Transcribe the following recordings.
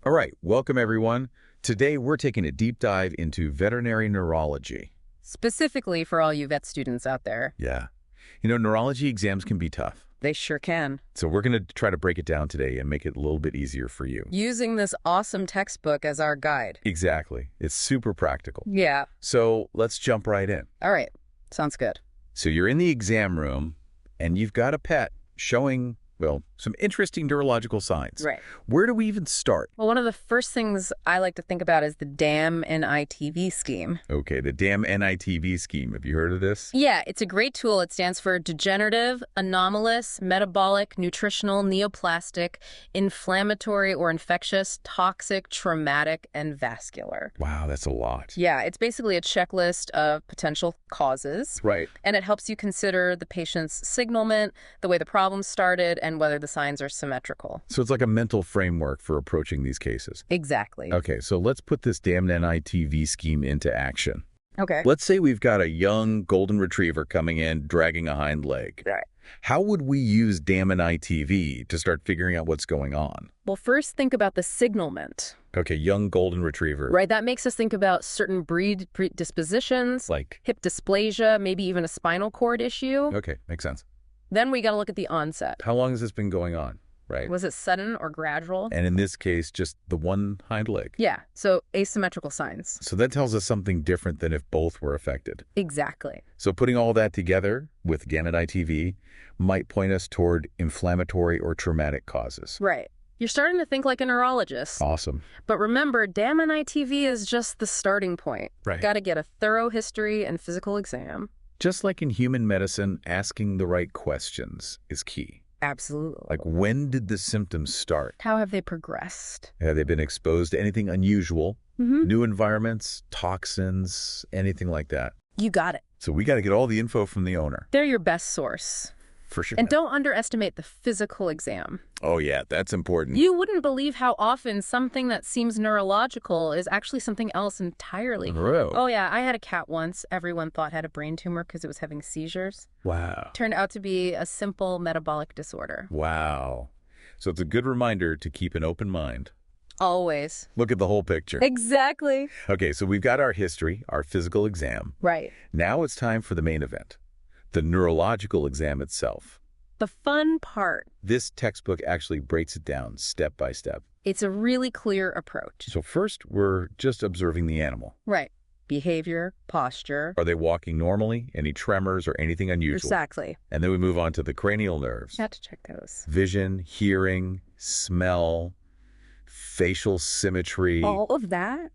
All right, welcome everyone. Today we're taking a deep dive into veterinary neurology. Specifically for all you vet students out there. Yeah. You know, neurology exams can be tough. They sure can. So we're going to try to break it down today and make it a little bit easier for you. Using this awesome textbook as our guide. Exactly. It's super practical. Yeah. So let's jump right in. All right. Sounds good. So you're in the exam room and you've got a pet showing, well, some interesting neurological signs. Right. Where do we even start? Well, one of the first things I like to think about is the DAM-NITV scheme. Okay, the DAM-NITV scheme. Have you heard of this? Yeah, it's a great tool. It stands for degenerative, anomalous, metabolic, nutritional, neoplastic, inflammatory or infectious, toxic, traumatic, and vascular. Wow, that's a lot. Yeah, it's basically a checklist of potential causes. Right. And it helps you consider the patient's signalment, the way the problem started, and whether the signs are symmetrical. So it's like a mental framework for approaching these cases. Exactly. Okay, so let's put this DAM-NITV scheme into action. Okay. Let's say we've got a young golden retriever coming in, dragging a hind leg. Right. How would we use DAM-NITV to start figuring out what's going on? Well, first think about the signalment. Okay, young golden retriever. Right, that makes us think about certain breed predispositions, Like? hip dysplasia, maybe even a spinal cord issue. Okay, makes sense. Then we got to look at the onset. How long has this been going on? Right. Was it sudden or gradual? And in this case, just the one hind leg. Yeah, so asymmetrical signs. So that tells us something different than if both were affected. Exactly. So putting all that together with DAM-NITV might point us toward inflammatory or traumatic causes. Right. You're starting to think like a neurologist. Awesome. But remember, DAM-NITV is just the starting point. Right. Got to get a thorough history and physical exam. Just like in human medicine, asking the right questions is key. Absolutely. Like, when did the symptoms start? How have they progressed? Have they been exposed to anything unusual? New environments, toxins, anything like that? You got it. So we got to get all the info from the owner. They're your best source. For sure. And don't underestimate the physical exam. Oh, yeah, that's important. You wouldn't believe how often something that seems neurological is actually something else entirely. Really? Oh, yeah. I had a cat once everyone thought had a brain tumor because it was having seizures. Wow. Turned out to be a simple metabolic disorder. Wow. So it's a good reminder to keep an open mind. Always. Look at the whole picture. Exactly. Okay, so we've got our history, our physical exam. Right. Now it's time for the main event, the neurological exam itself. The fun part. This textbook actually breaks it down step by step. It's a really clear approach. So first, we're just observing the animal. Right. Behavior, posture. Are they walking normally? Any tremors or anything unusual? Exactly. And then we move on to the cranial nerves. Had to check those. Vision, hearing, smell, facial symmetry. All of that?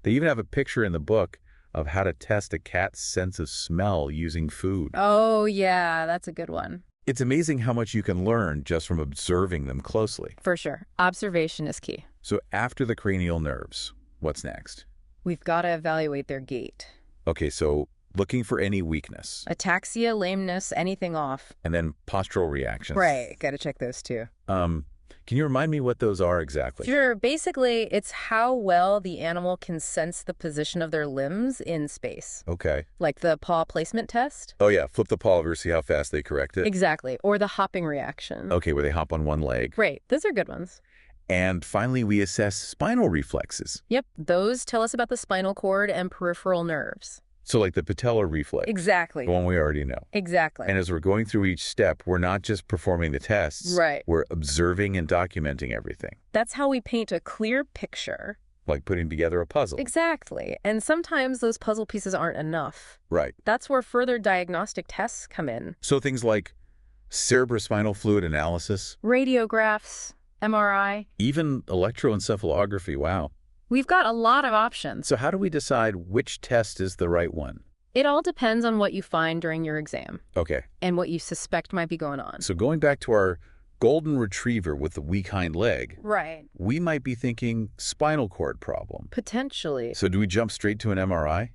They even have a picture in the book of how to test a cat's sense of smell using food. Oh, yeah, that's a good one. It's amazing how much you can learn just from observing them closely. For sure. Observation is key. So after the cranial nerves, what's next? We've got to evaluate their gait. Okay, so looking for any weakness. Ataxia, lameness, anything off. And then postural reactions. Right. Got to check those too. Can you remind me what those are exactly? Sure. Basically, it's how well the animal can sense the position of their limbs in space. Okay. Like the paw placement test? Oh, yeah. Flip the paw over, see how fast they correct it. Exactly. Or the hopping reaction. Okay, where they hop on one leg. Great. Those are good ones. And finally, we assess spinal reflexes. Yep. Those tell us about the spinal cord and peripheral nerves. So like the patellar reflex. Exactly. The one we already know. Exactly. And as we're going through each step, we're not just performing the tests. Right. We're observing and documenting everything. That's how we paint a clear picture. Like putting together a puzzle. Exactly. And sometimes those puzzle pieces aren't enough. Right. That's where further diagnostic tests come in. So things like cerebrospinal fluid analysis. Radiographs, MRI. Even electroencephalography. Wow. We've got a lot of options. So how do we decide which test is the right one? It all depends on what you find during your exam Okay. and what you suspect might be going on. So going back to our golden retriever with the weak hind leg, Right. we might be thinking spinal cord problem. Potentially. So do we jump straight to an MRI?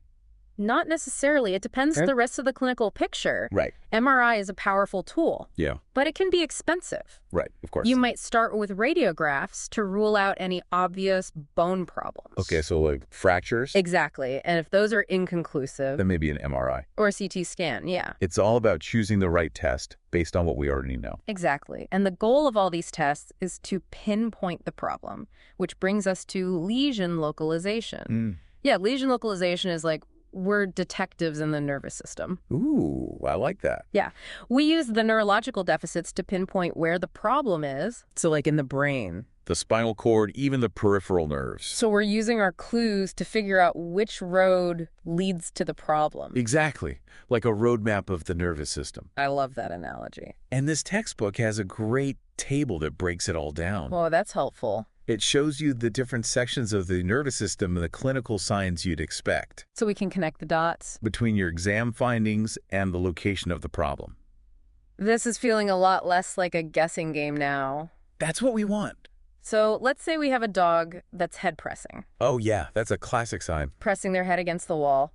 Not necessarily. It depends on the rest of the clinical picture. Right. MRI is a powerful tool, Yeah. but it can be expensive. Right, of course. You might start with radiographs to rule out any obvious bone problems. Okay, so like fractures? Exactly. And if those are inconclusive, Then maybe an MRI. or a CT scan, yeah. It's all about choosing the right test based on what we already know. Exactly. And the goal of all these tests is to pinpoint the problem, which brings us to lesion localization. Yeah, lesion localization is like we're detectives in the nervous system. Ooh, I like that. Yeah. We use the neurological deficits to pinpoint where the problem is. So like in the brain. The spinal cord, even the peripheral nerves. So we're using our clues to figure out which road leads to the problem. Exactly, like a roadmap of the nervous system. I love that analogy. And this textbook has a great table that breaks it all down. Oh, that's helpful. It shows you the different sections of the nervous system and the clinical signs you'd expect So we can connect the dots. between your exam findings and the location of the problem. This is feeling a lot less like a guessing game now. That's what we want. So let's say we have a dog that's head pressing, Oh yeah, that's a classic sign. pressing their head against the wall,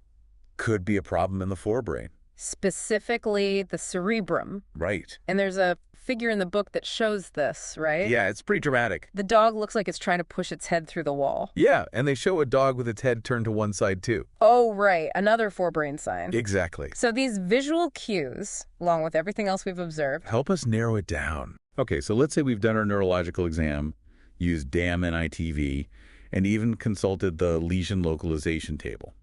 Could be a problem in the forebrain. specifically the cerebrum. Right. And there's a figure in the book that shows this, right? Yeah, it's pretty dramatic. The dog looks like it's trying to push its head through the wall. Yeah, and they show a dog with its head turned to one side too. Oh, right. Another forebrain sign. Exactly. So these visual cues, along with everything else we've observed. Help us narrow it down. Okay, so let's say we've done our neurological exam, used DAM and ITV, and even consulted the lesion localization table.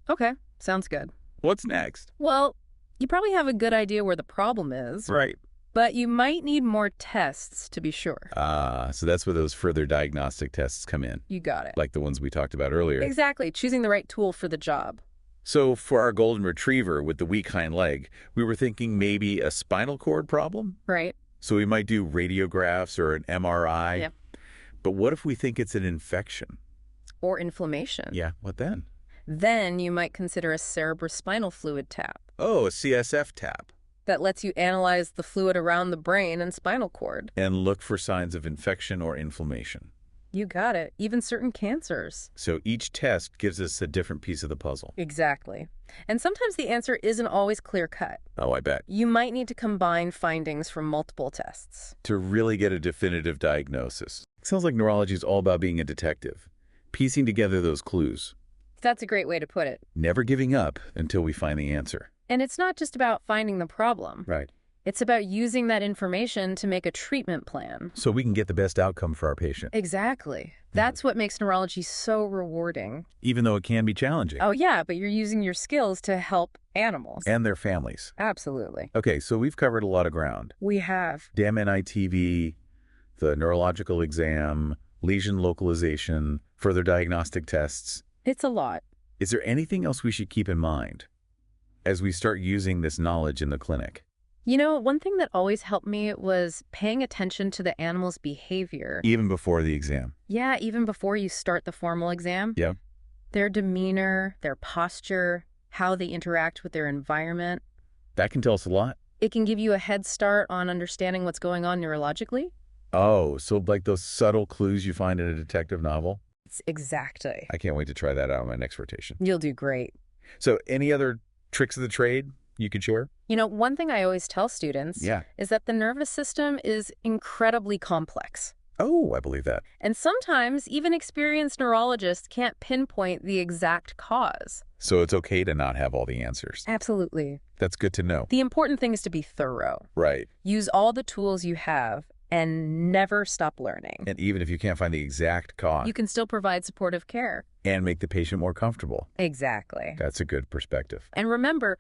Okay, sounds good. What's next? Well, you probably have a good idea where the problem is, Right. but you might need more tests to be sure. So that's where those further diagnostic tests come in, You got it. like the ones we talked about earlier. Exactly, choosing the right tool for the job. So for our golden retriever with the weak hind leg, we were thinking maybe a spinal cord problem? Right. So we might do radiographs or an MRI. Yep. But what if we think it's an infection? Or inflammation. Yeah, what then? Then you might consider a cerebrospinal fluid tap Oh, a CSF tap. that lets you analyze the fluid around the brain and spinal cord. And look for signs of infection or inflammation. You got it. Even certain cancers. So each test gives us a different piece of the puzzle. Exactly. And sometimes the answer isn't always clear-cut. Oh, I bet. You might need to combine findings from multiple tests. To really get a definitive diagnosis. Sounds like neurology is all about being a detective, piecing together those clues, That's a great way to put it. never giving up until we find the answer. And it's not just about finding the problem. Right. It's about using that information to make a treatment plan. So we can get the best outcome for our patient, Exactly. That's what makes neurology so rewarding. even though it can be challenging. Oh, yeah, but you're using your skills to help animals. And their families. Absolutely. Okay, so we've covered a lot of ground. We have. DAM and ITV, the neurological exam, lesion localization, further diagnostic tests. It's a lot. Is there anything else we should keep in mind as we start using this knowledge in the clinic? You know, one thing that always helped me was paying attention to the animal's behavior. Even before the exam. Yeah, even before you start the formal exam. Yeah. Their demeanor, their posture, how they interact with their environment. That can tell us a lot. It can give you a head start on understanding what's going on neurologically. Oh, so like those subtle clues you find in a detective novel? Exactly. I can't wait to try that out on my next rotation. You'll do great. So any other tricks of the trade you could share? You know, one thing I always tell students is that the nervous system is incredibly complex. Oh, I believe that. And sometimes even experienced neurologists can't pinpoint the exact cause. So it's okay to not have all the answers. Absolutely. That's good to know. The important thing is to be thorough. Right. Use all the tools you have and never stop learning. And even if you can't find the exact cause, You can still provide supportive care. and make the patient more comfortable. Exactly. That's a good perspective. And remember,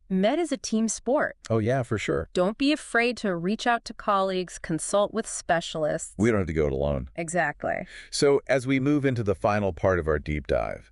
med is a team sport. Oh, yeah, for sure. Don't be afraid to reach out to colleagues, consult with specialists. We don't have to go it alone. Exactly. So as we move into the final part of our deep dive,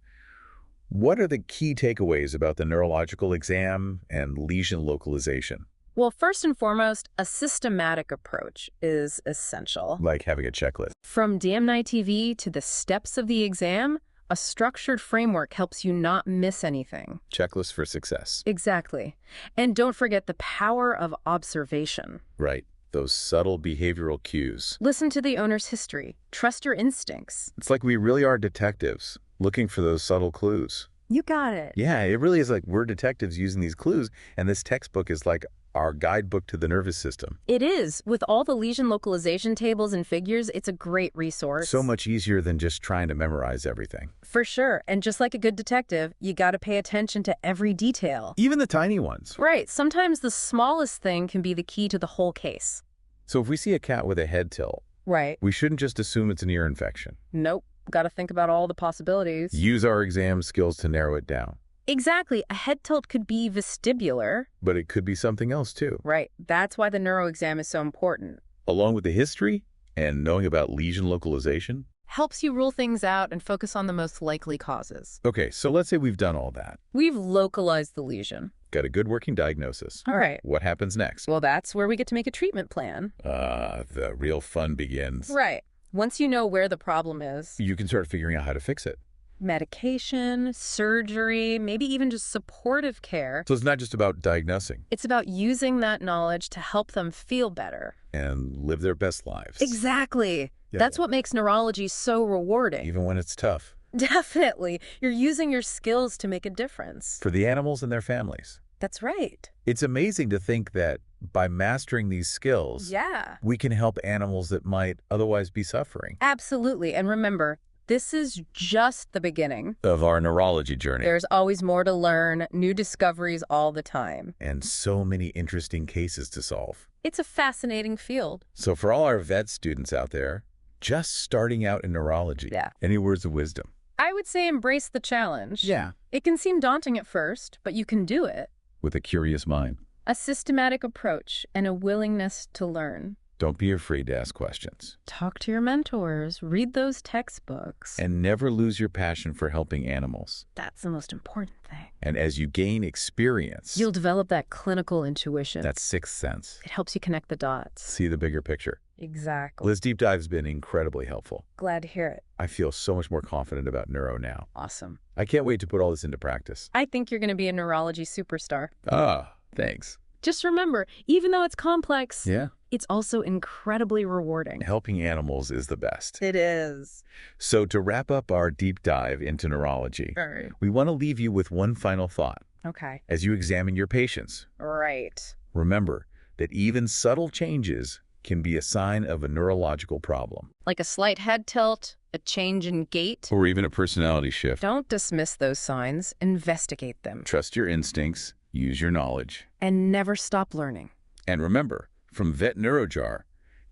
what are the key takeaways about the neurological exam and lesion localization? Well, first and foremost, a systematic approach is essential. Like having a checklist. From DMNI-TV to the steps of the exam, a structured framework helps you not miss anything. Checklist for success. Exactly. And don't forget the power of observation. Right. Those subtle behavioral cues. Listen to the owner's history. Trust your instincts. It's like we really are detectives, looking for those subtle clues. You got it. Yeah, it really is like we're detectives using these clues, and this textbook is like our guidebook to the nervous system. It is. With all the lesion localization tables and figures, it's a great resource. So much easier than just trying to memorize everything. For sure. And just like a good detective, you got to pay attention to every detail. Even the tiny ones. Right. Sometimes the smallest thing can be the key to the whole case. So if we see a cat with a head tilt, Right. we shouldn't just assume it's an ear infection. Nope. Got to think about all the possibilities. Use our exam skills to narrow it down. Exactly. A head tilt could be vestibular. But it could be something else too. Right. That's why the neuro exam is so important. Along with the history and knowing about lesion localization. Helps you rule things out and focus on the most likely causes. Okay, so let's say we've done all that. We've localized the lesion. Got a good working diagnosis. All right. What happens next? Well, that's where we get to make a treatment plan. The real fun begins. Right. Once you know where the problem is. You can start figuring out how to fix it. Medication, surgery, maybe even just supportive care. So it's not just about diagnosing. It's about using that knowledge to help them feel better. And live their best lives. Exactly. Yeah. That's what makes neurology so rewarding. Even when it's tough. Definitely. You're using your skills to make a difference. For the animals and their families. That's right. It's amazing to think that by mastering these skills, Yeah. we can help animals that might otherwise be suffering. Absolutely. And remember, this is just the beginning. Of our neurology journey. There's always more to learn, new discoveries all the time. And so many interesting cases to solve. It's a fascinating field. So for all our vet students out there, just starting out in neurology, Yeah. any words of wisdom? I would say embrace the challenge. Yeah. It can seem daunting at first, but you can do it. With a curious mind. A systematic approach and a willingness to learn. Don't be afraid to ask questions. Talk to your mentors, read those textbooks. And never lose your passion for helping animals. That's the most important thing. And as you gain experience, You'll develop that clinical intuition. that sixth sense, It helps you connect the dots. see the bigger picture. Exactly. Liz Deep Dive has been incredibly helpful. Glad to hear it. I feel so much more confident about neuro now. Awesome. I can't wait to put all this into practice. I think you're going to be a neurology superstar. Ah, thanks. Just remember, even though it's complex, Yeah. it's also incredibly rewarding. Helping animals is the best. It is. So to wrap up our deep dive into neurology, All right. we want to leave you with one final thought. Okay. As you examine your patients, Right. remember that even subtle changes can be a sign of a neurological problem. Like a slight head tilt, a change in gait. Or even a personality shift. Don't dismiss those signs. Investigate them. Trust your instincts, use your knowledge. And never stop learning. And remember, from Vet Neurojar,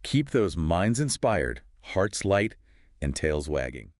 keep those minds inspired, hearts light, and tails wagging.